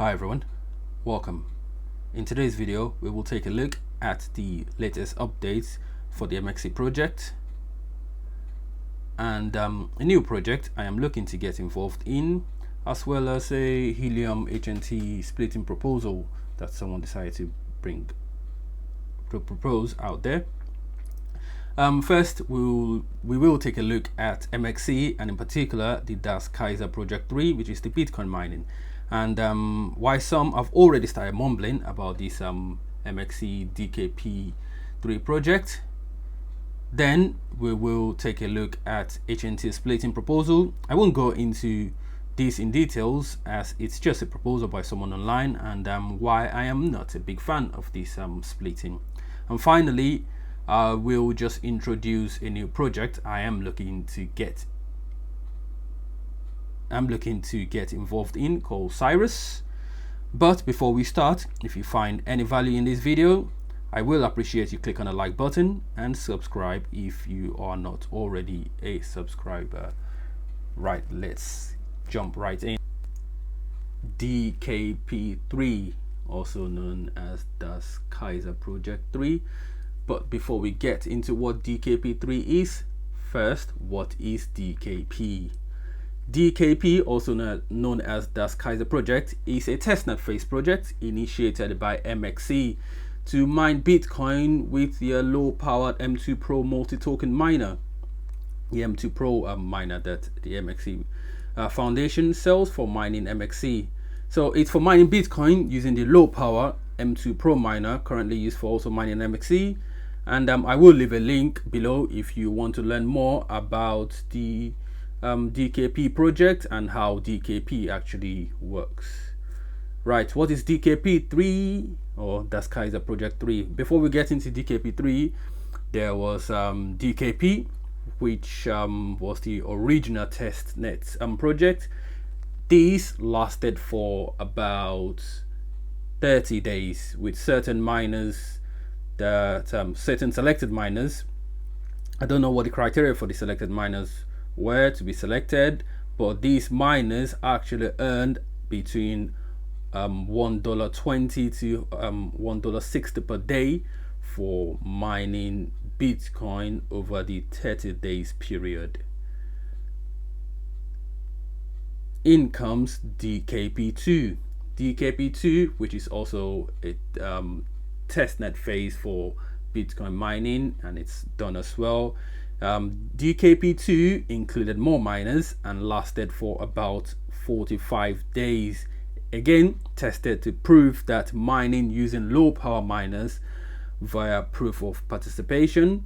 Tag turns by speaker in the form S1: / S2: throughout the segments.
S1: Hi everyone, welcome. In today's video, we will take a look at the latest updates for the MXC project and a new project I am looking to get involved in, as well as a Helium HNT Splitting Proposal that someone decided to propose out there. First, we will take a look at MXC, and in particular the Kaiser Project 3, which is the Bitcoin mining, and why some have already started mumbling about this MXC DKP 3 project. Then we will take a look at HNT Splitting Proposal. I won't go into this in details as it's just a proposal by someone online, and why I am not a big fan of this splitting. And finally, we'll just introduce a new project I am looking to get involved in, called Cirus. But before we start, if you find any value in this video, I will appreciate you click on the like button and subscribe if you are not already a subscriber. Right, let's jump right in. DKP3, also known as Kaiser Project 3. But before we get into what DKP3 is, first, what is DKP? DKP, also known as Kaiser Project, is a testnet phase project initiated by MXC to mine Bitcoin with their low-powered M2 Pro multi-token miner, the M2 Pro miner that the MXC Foundation sells for mining MXC. So it's for mining Bitcoin using the low-power M2 Pro miner, currently used for also mining MXC. And I will leave a link below if you want to learn more about the DKP project and how DKP actually works. Right, what is DKP 3 or Kaiser Project 3? Before we get into DKP 3, there was DKP, which was the original testnet project. These lasted for about 30 days with certain miners, certain selected miners. I don't know what the criteria for the selected miners were to be selected, but these miners actually earned between $1.20 to $1.60 per day for mining Bitcoin over the 30 days period. In comes DKP2. DKP2, which is also a testnet phase for Bitcoin mining, and it's done as well. DKP2 included more miners and lasted for about 45 days. Again, tested to prove that mining using low power miners via proof of participation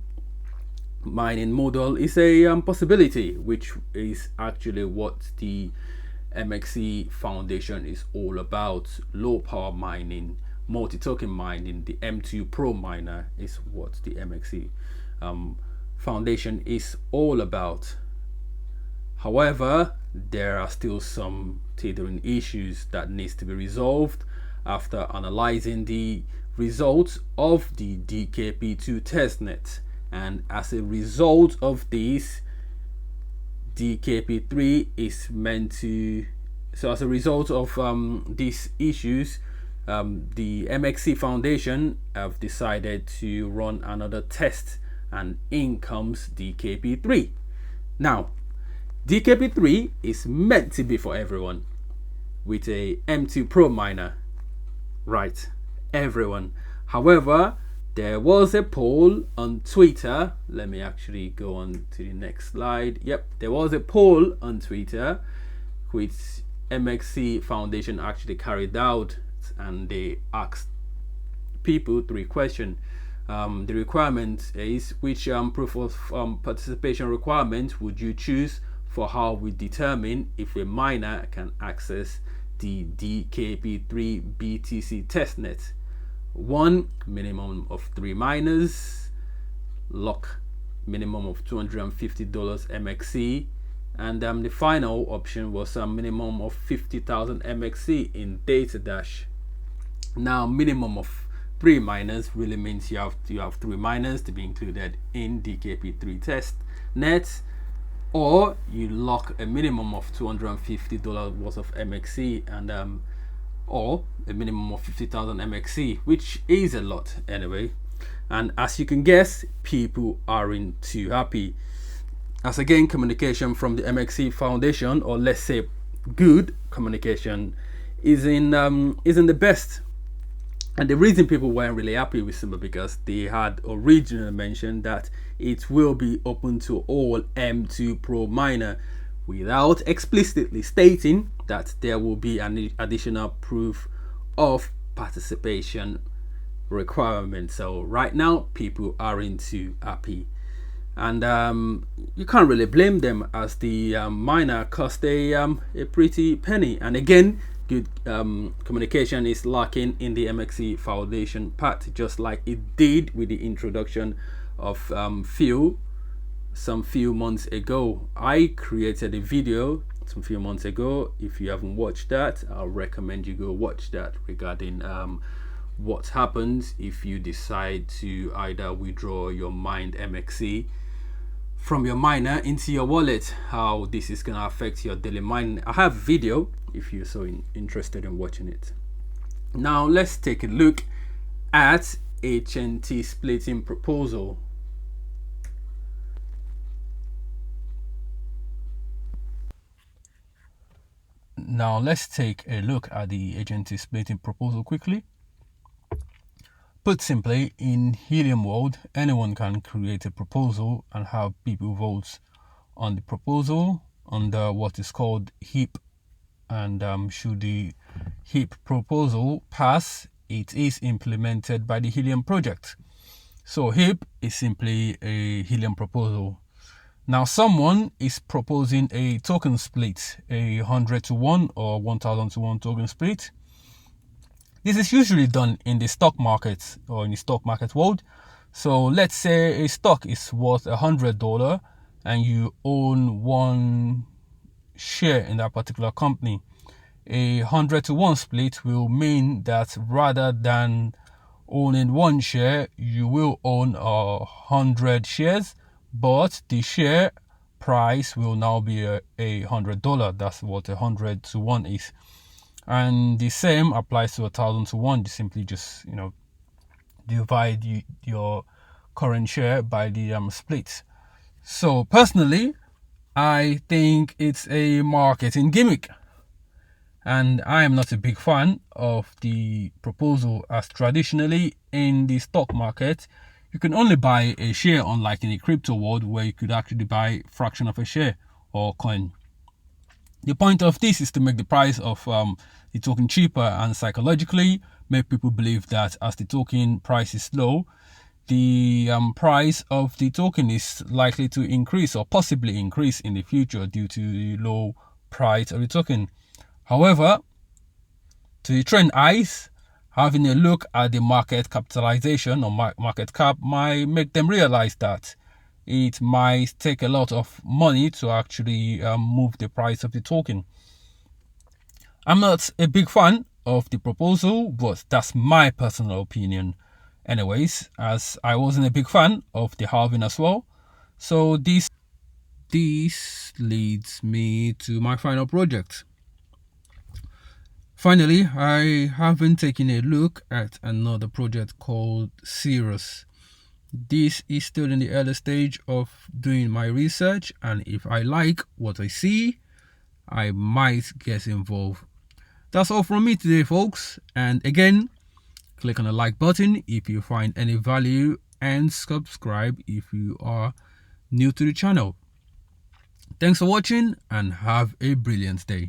S1: mining model is a possibility, which is actually what the MXC Foundation is all about. Low power mining, multi-token mining, the M2 Pro miner is what the MXC Foundation is all about. However, there are still some teetering issues that needs to be resolved after analyzing the results of the DKP2 testnet, and as a result of this, DKP3 is meant to, so as a result of these issues, the MXC Foundation have decided to run another test, and in comes DKP3. Now, DKP3 is meant to be for everyone with a M2 Pro miner, right? Everyone. However, there was a poll on Twitter. Let me actually go on to the next slide. Yep, there was a poll on Twitter which MXC Foundation actually carried out, and they asked people three questions. The requirement is, which proof of participation requirement would you choose for how we determine if a miner can access the DKP3 BTC testnet? 1, minimum of 3 miners, lock minimum of $250 MXC, and the final option was a minimum of 50,000 MXC in data dash. Now, minimum of 3 miners really means you have 3 miners to be included in DKP3 testnet, or you lock a minimum of $250 worth of MXC, and or a minimum of 50,000 MXC, which is a lot anyway. And as you can guess, people aren't too happy. As again, communication from the MXC Foundation, or let's say good communication, isn't the best. And the reason people weren't really happy with Simba, because they had originally mentioned that it will be open to all M2 Pro miner, without explicitly stating that there will be an additional proof of participation requirement. So right now, people aren't too happy. And you can't really blame them, as the miner cost a pretty penny. And again, good communication is lacking in the MXC Foundation part, just like it did with the introduction of some few months ago. I created a video some few months ago. If you haven't watched that, I'll recommend you go watch that, regarding what happens if you decide to either withdraw your mined MXC from your miner into your wallet, how this is going to affect your daily mining. I have a video if you're so interested in watching it. Now let's take a look at HNT Splitting Proposal. Now let's take a look at the HNT Splitting Proposal quickly. Put simply, in Helium world, anyone can create a proposal and have people vote on the proposal under what is called HEAP. And should the HEAP proposal pass, it is implemented by the Helium project. So HEAP is simply a Helium proposal. Now someone is proposing a token split, a 100-to-1 or 1,000-to-1 token split. This is usually done in the stock market, or in the stock market world. So let's say a stock is worth $100 and you own one share in that particular company. A 100-to-1 split will mean that rather than owning one share, you will own 100 shares, but the share price will now be $100. That's what 100-to-1 is. And the same applies to 1,000-to-1. You simply just divide your current share by the split. So personally, I think it's a marketing gimmick, and I am not a big fan of the proposal, as traditionally in the stock market you can only buy a share, unlike in the crypto world where you could actually buy a fraction of a share or coin. The point of this is to make the price of the token cheaper, and psychologically make people believe that as the token price is low, the price of the token is likely to increase or possibly increase in the future due to the low price of the token. However, to the trained eyes, having a look at the market capitalization or market cap might make them realize that it might take a lot of money to actually move the price of the token. I'm not a big fan of the proposal, but that's my personal opinion anyways, as I wasn't a big fan of the halving as well. So this leads me to my final project. Finally, I haven't taken a look at another project called Cirus. This is still in the early stage of doing my research, and if I like what I see, I might get involved. That's all from me today, folks. And again, click on the like button if you find any value, and subscribe if you are new to the channel. Thanks for watching and have a brilliant day.